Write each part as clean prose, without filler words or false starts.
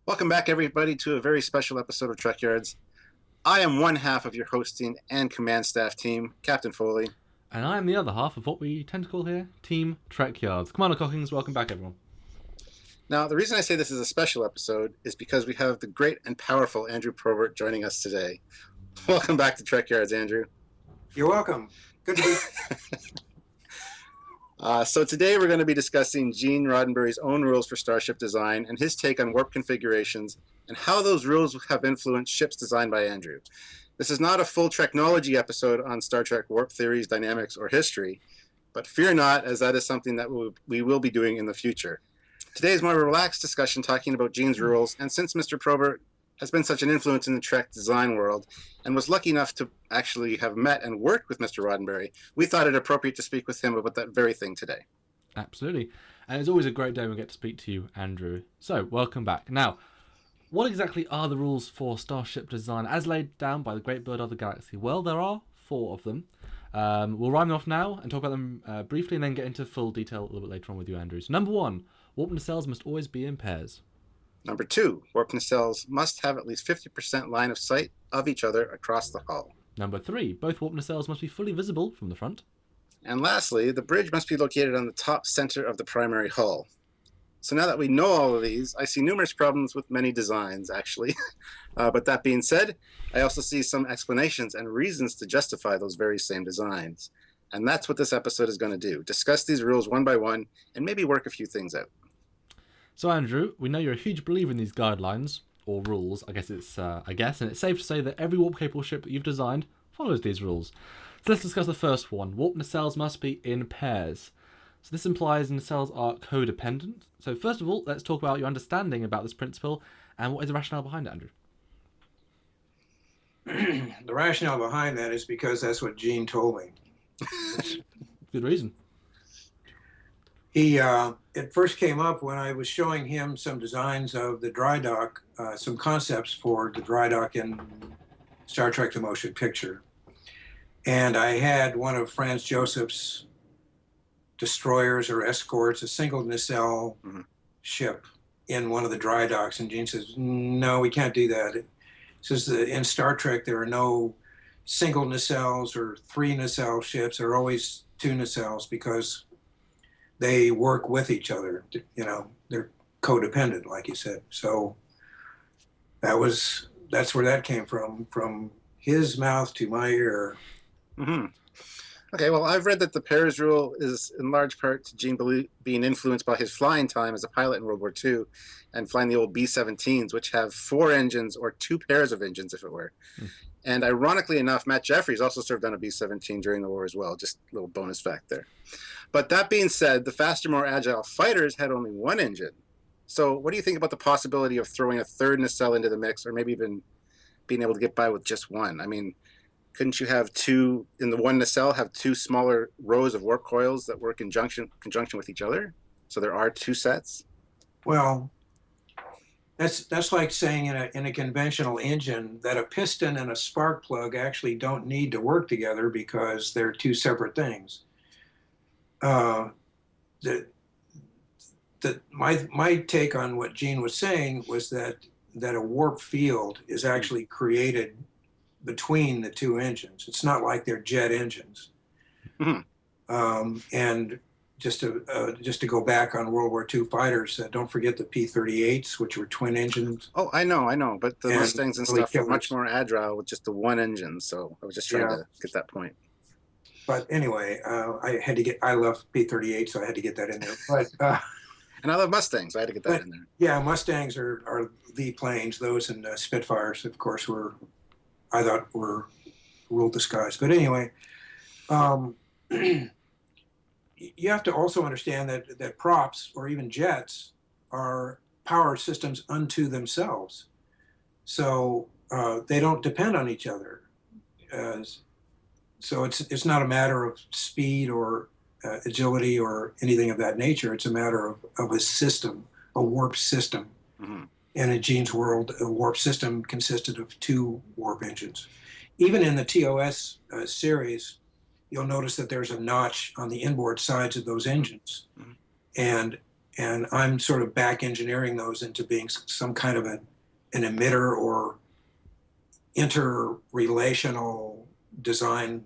Welcome back, everybody, to a very special episode of Trekyards. I am one half of your hosting and command staff team, Captain Foley. And I am the other half of what we tend to call here Team Trekyards. Commander Cockings, welcome back, everyone. Now, the reason I say this is a special episode is because we have the great and powerful Andrew Probert joining us today. Welcome back to Trekyards, Andrew. You're welcome. Good to be. So today we're going to be discussing Gene Roddenberry's own rules for Starship design and his take on warp configurations and how those rules have influenced ships designed by Andrew. This is not a full Treknology episode on Star Trek warp theories, dynamics, or history, but fear not, as that is something that we will be doing in the future. Today is more of a relaxed discussion talking about Gene's rules, and since Mr. Probert has been such an influence in the Trek design world and was lucky enough to actually have met and worked with Mr. Roddenberry, we thought it appropriate to speak with him about that very thing today. Absolutely. And it's always a great day when we get to speak to you, Andrew. So, welcome back. Now, what exactly are the rules for Starship design as laid down by the great bird of the galaxy? Well, there are 4 of them. We'll rhyme them off now and talk about them briefly and then get into full detail a little bit later on with you, Andrew. So, number 1, warp nacelles must always be in pairs. Number 2, warp nacelles must have at least 50% line of sight of each other across the hull. Number 3, both warp nacelles must be fully visible from the front. And lastly, the bridge must be located on the top center of the primary hull. So now that we know all of these, I see numerous problems with many designs, actually. But that being said, I also see some explanations and reasons to justify those very same designs. And that's what this episode is going to do. Discuss these rules one by one and maybe work a few things out. So, Andrew, we know you're a huge believer in these guidelines, or rules, and it's safe to say that every warp-capable ship that you've designed follows these rules. So let's discuss the first one. Warp nacelles must be in pairs. So this implies nacelles are codependent. So first of all, let's talk about your understanding about this principle, and what is the rationale behind it, Andrew? The rationale behind that is because that's what Gene told me. Good reason. It first came up when I was showing him some designs of the dry dock, some concepts for the dry dock in Star Trek The Motion Picture. And I had one of Franz Joseph's destroyers or escorts, a single nacelle ship in one of the dry docks. And Gene says, no, we can't do that. It says that in Star Trek, there are no single nacelles or 3 nacelle ships. There are always 2 nacelles because they work with each other. You know, they're codependent, like you said. So that's where that came from his mouth to my ear. Mm-hmm. Okay, well, I've read that the pairs rule is in large part to Gene being influenced by his flying time as a pilot in World War II and flying the old B-17s, which have 4 engines or 2 pairs of engines, if it were. And ironically enough, Matt Jeffries also served on a B-17 during the war as well. Just a little bonus fact there. But that being said, the faster, more agile fighters had only 1 engine. So what do you think about the possibility of throwing a 3rd nacelle into the mix, or maybe even being able to get by with just 1? I mean, couldn't you have 2, in the 1 nacelle, have 2 smaller rows of warp coils that work in conjunction with each other? So there are 2 sets? Well, that's like saying in a conventional engine that a piston and a spark plug actually don't need to work together because they're 2 separate things. My take on what Gene was saying was that a warp field is actually created between the 2 engines. It's not like they're jet engines. And just to go back on World War II fighters, don't forget the P-38s, which were twin engines. Oh, I know, but the Mustangs and stuff killers are much more agile with just the 1 engine. So I was just trying to get that point. But anyway, I love P-38, so I had to get that in there. But and I love Mustangs, so I had to get that in there. Yeah, Mustangs are the planes. Those and Spitfires, of course, I thought were ruled the skies. But anyway, you have to also understand that props or even jets are power systems unto themselves. So they don't depend on each other. So it's not a matter of speed or agility or anything of that nature. It's a matter of a system, a warp system. And in Gene's world, a warp system consisted of 2 warp engines. Even in the TOS series, you'll notice that there's a notch on the inboard sides of those engines. And And I'm sort of back engineering those into being some kind of an emitter or interrelational design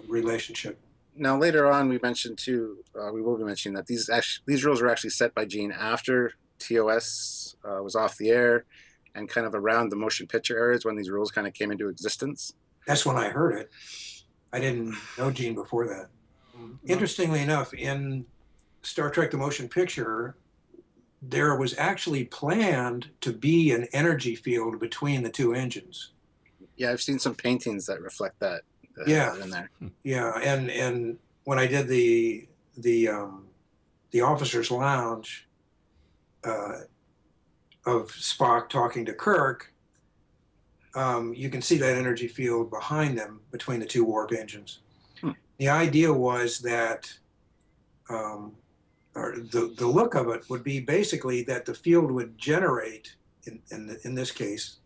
relationship. Now later on, we mentioned too. We will be mentioning that these rules were actually set by Gene after TOS was off the air, and kind of around the motion picture eras when these rules kind of came into existence. That's when I heard it. I didn't know Gene before that. Interestingly enough, in Star Trek: The Motion Picture, there was actually planned to be an energy field between the two engines. Yeah, I've seen some paintings that reflect that. In there. Yeah, and when I did the officers' lounge of Spock talking to Kirk, you can see that energy field behind them between the two warp engines. The idea was that, or the look of it would be basically that the field would generate, in this case,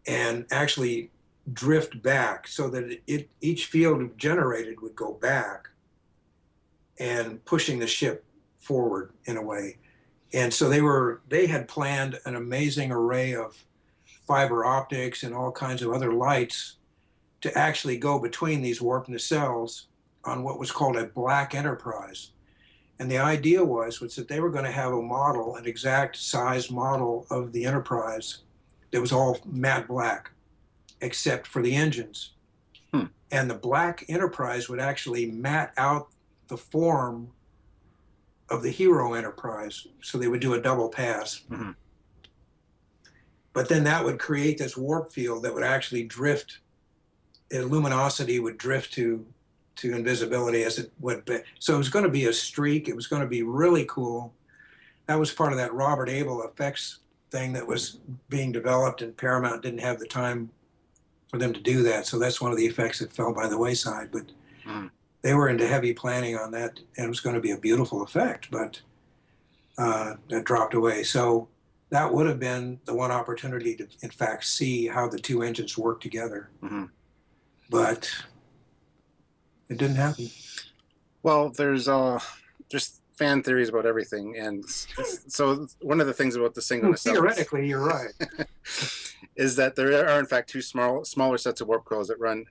and actually drift back, so that each field generated would go back and pushing the ship forward in a way. And so they had planned an amazing array of fiber optics and all kinds of other lights to actually go between these warp nacelles on what was called a black Enterprise. And the idea was that they were going to have a model, an exact size model of the Enterprise that was all matte black, except for the engines. And the black Enterprise would actually matte out the form of the Hero Enterprise. So they would do a double pass. But then that would create this warp field that would actually drift. The luminosity would drift to invisibility as it went back. So it was going to be a streak. It was going to be really cool. That was part of that Robert Abel effects thing that was being developed, and Paramount didn't have the time for them to do that. So that's one of the effects that fell by the wayside. But they were into heavy planning on that, and it was going to be a beautiful effect, but that dropped away. So that would have been the one opportunity to, in fact, see how the two engines work together. But it didn't happen. Well, there's just fan theories about everything, and so one of the things about the single nacelles, theoretically, you're right, is that there are in fact two smaller sets of warp coils that run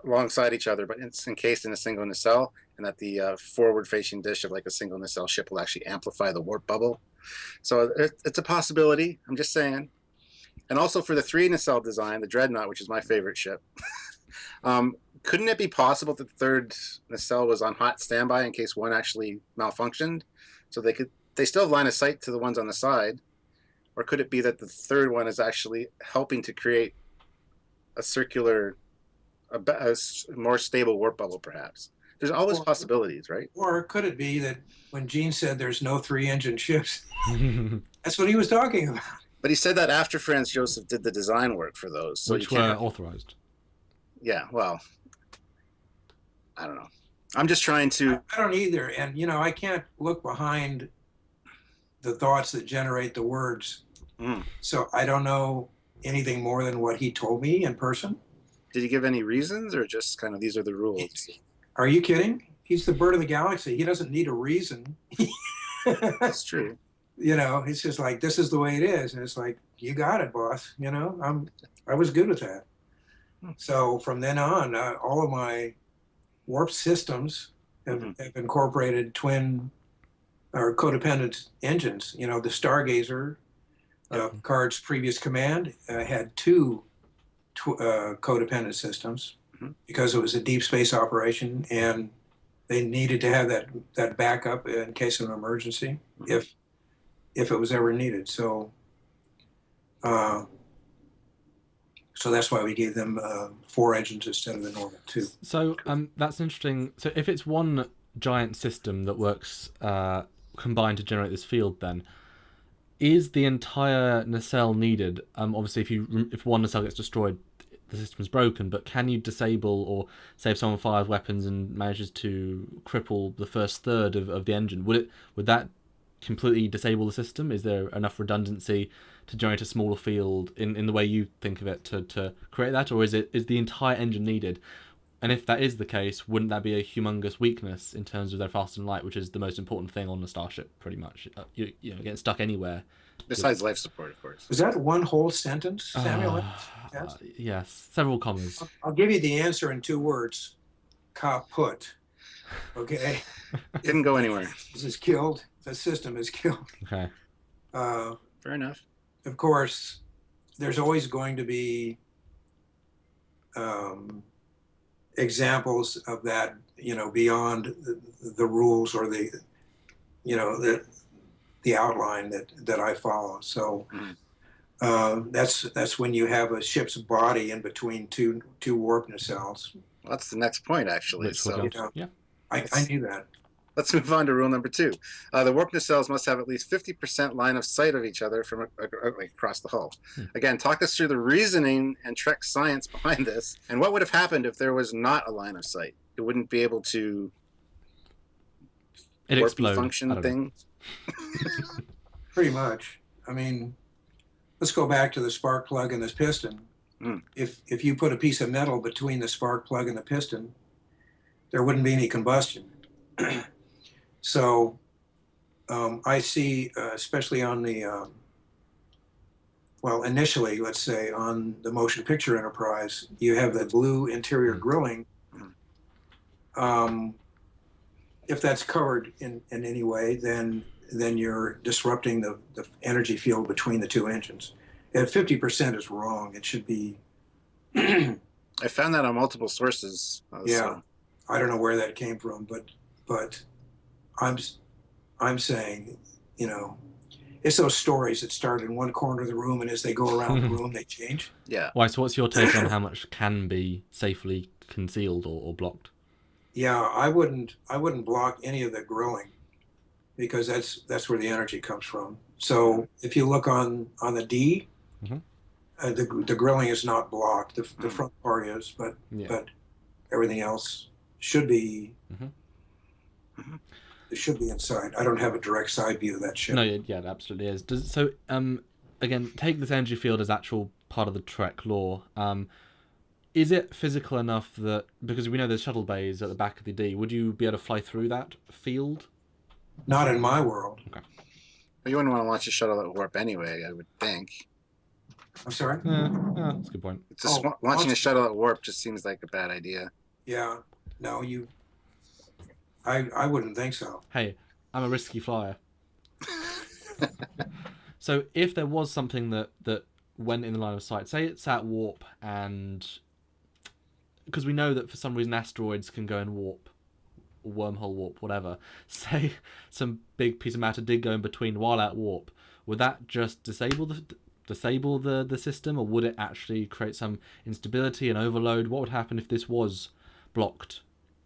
alongside each other, but it's encased in a single nacelle, and that the forward-facing dish of like a single nacelle ship will actually amplify the warp bubble. So it's a possibility. I'm just saying. And also for the 3 nacelle design, the Dreadnought, which is my favorite ship. Couldn't it be possible that the 3rd nacelle was on hot standby in case one actually malfunctioned, so they still have line of sight to the ones on the side? Or could it be that the 3rd one is actually helping to create a circular, a more stable warp bubble, perhaps? There's always possibilities, right? Or could it be that when Gene said there's no 3-engine ships, that's what he was talking about? But he said that after Franz Joseph did the design work for those. So which were authorized. Yeah, well, I don't know. I'm just trying to... I don't either. And, I can't look behind the thoughts that generate the words. So I don't know anything more than what he told me in person. Did he give any reasons, or just kind of these are the rules? Are you kidding? He's the bird of the galaxy. He doesn't need a reason. That's true. It's just like, this is the way it is. And it's like, you got it, boss. I was good with that. So from then on, all of my warp systems have incorporated twin or codependent engines. The Stargazer, Picard's previous command, had 2 codependent systems because it was a deep space operation, and they needed to have that backup in case of an emergency if it was ever needed. So so that's why we gave them 4 engines instead of the normal 2. So that's interesting. So if it's one giant system that works combined to generate this field, then is the entire nacelle needed? Obviously, if one nacelle gets destroyed, the system's broken. But can you disable, or say if someone fires weapons and manages to cripple the first third of the engine, would that completely disable the system? Is there enough redundancy to generate a smaller field in the way you think of it to create that, or is the entire engine needed? And if that is the case, wouldn't that be a humongous weakness in terms of their faster than light, which is the most important thing on the Starship, pretty much? You know, getting stuck anywhere. Besides life support, of course. Was that one whole sentence, Samuel? Yes, several commas. I'll give you the answer in 2 words. Kaput. Okay? Didn't go anywhere. This is killed. The system is killed. Okay. Fair enough. Of course, there's always going to be examples of that, you know, beyond the rules or the, you know, the outline that I follow. So that's when you have a ship's body in between two warp nacelles. Well, that's the next point, actually. So Yeah. I knew that. let's move on to rule number 2. The warp nacelles must have at least 50% line of sight of each other from across the hull. Again, talk us through the reasoning and Trek science behind this, and what would have happened if there was not a line of sight? It wouldn't be able to It explode. function thing. Pretty much. I mean, let's go back to the spark plug and this piston. If you put a piece of metal between the spark plug and the piston, there wouldn't be any combustion. So I see, especially on the, well, initially, let's say on the motion picture Enterprise, you have the blue interior grilling. If that's covered in any way, then you're disrupting the energy field between the 2 engines. At 50% is wrong. It should be. I found that on multiple sources. Yeah, I don't know where that came from, but I'm saying, you know, it's those stories that start in one corner of the room, and as they go around the room, they change. Yeah. Why? So, what's your take on how much can be safely concealed or blocked? Yeah, I wouldn't block any of the grilling, because that's where the energy comes from. So if you look on the D, the grilling is not blocked. The front part is, but everything else should be. It should be inside. I don't have a direct side view of that ship. No, yeah, it absolutely is. So again, take this energy field as actual part of the Trek lore. Is it physical enough that, because we know there's shuttle bays at the back of the D, would you be able to fly through that field? Not in my world. Okay. But you wouldn't want to launch a shuttle at warp anyway, I would think. I'm sorry? That's a good point. Just launching a shuttle at warp just seems like a bad idea. Yeah. No, I wouldn't think so. Hey, I'm a risky flyer. So if there was something that went in the line of sight, say it's at warp, and because we know that for some reason asteroids can go in warp, wormhole warp, whatever, say some big piece of matter did go in between while at warp, would that just disable the system, or would it actually create some instability and overload? What would happen if this was blocked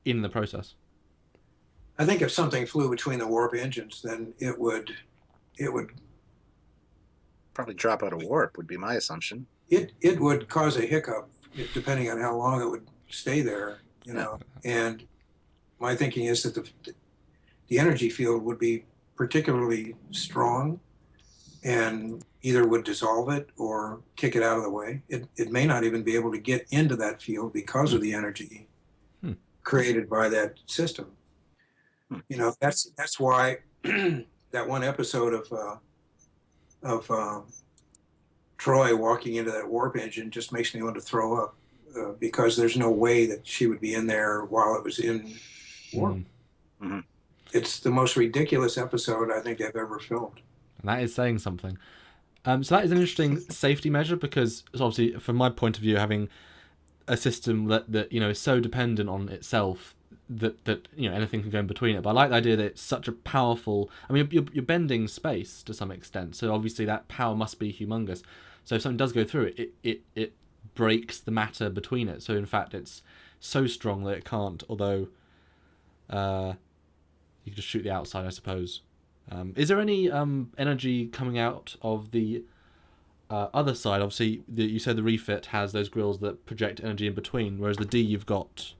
in the process? I think if something flew between the warp engines, then it would probably drop out of warp would be my assumption. It would cause a hiccup depending on how long it would stay there, you know. And my thinking is that the energy field would be particularly strong and either would dissolve it or kick it out of the way. It may not even be able to get into that field because of the energy created by that system. You know, that's why that one episode of Troy walking into that warp engine just makes me want to throw up, because there's no way that she would be in there while it was in warp. It's the most ridiculous episode I think I've ever filmed. And that is saying something. So that is an interesting safety measure, because obviously, from my point of view, having a system that you know is so dependent on itself that you know anything can go in between it. But I like the idea that it's such a powerful. I mean, you're bending space to some extent, so obviously that power must be humongous. So if something does go through it, it breaks the matter between it. So in fact, it's so strong that it can't. Although, you could just shoot the outside, I suppose. Is there any energy coming out of the other side? Obviously, you said the refit has those grills that project energy in between, whereas the D you've got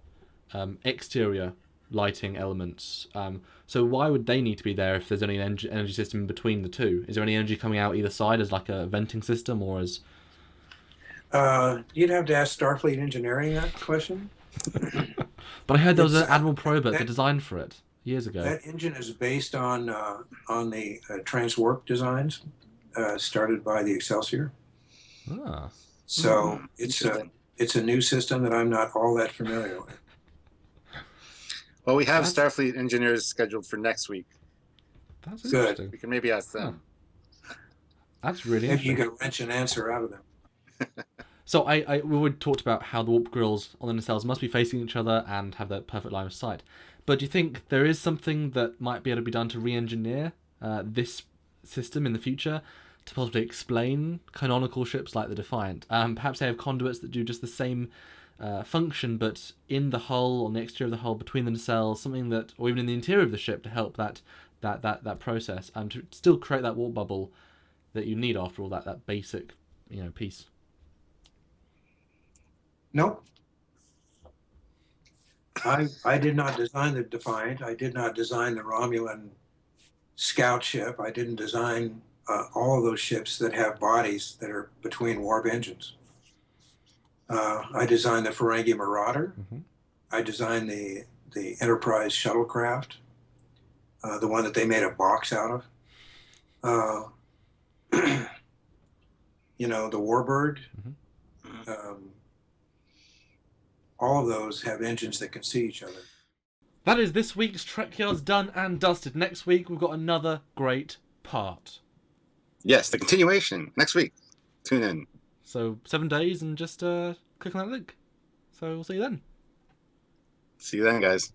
exterior lighting elements. So why would they need to be there if there's only an energy system in between the two? Is there any energy coming out either side as like a venting system, or as? You'd have to ask Starfleet Engineering that question. But I heard there was It's, an Admiral Probert that- that designed for it years ago. That engine is based on the transwarp designs started by the Excelsior. Ah. So Interesting. it's a new system that I'm not all that familiar with. Well, we have That's- Starfleet engineers scheduled for next week. That's Good. interesting. We can maybe ask them. That's really Maybe you interesting. can wrench an answer out of them. So we already talked about how the warp grills on the nacelles must be facing each other and have that perfect line of sight. But do you think there is something that might be able to be done to re-engineer this system in the future to possibly explain canonical ships like the Defiant? Perhaps they have conduits that do just the same function, but in the hull, on the exterior of the hull, between the nacelles, something that, or even in the interior of the ship to help that process, to still create that warp bubble that you need after all that basic, piece. Nope. I did not design the Defiant. I did not design the Romulan scout ship. I didn't design all of those ships that have bodies that are between warp engines. I designed the Ferengi Marauder. Mm-hmm. I designed the Enterprise shuttlecraft, the one that they made a box out of. The Warbird. Mm-hmm. All of those have engines that can see each other. That is this week's Trekyards done and dusted. Next week we've got another great part. Yes, the continuation next week. Tune in. So 7 days and just click on that link. So we'll see you then. See you then, guys.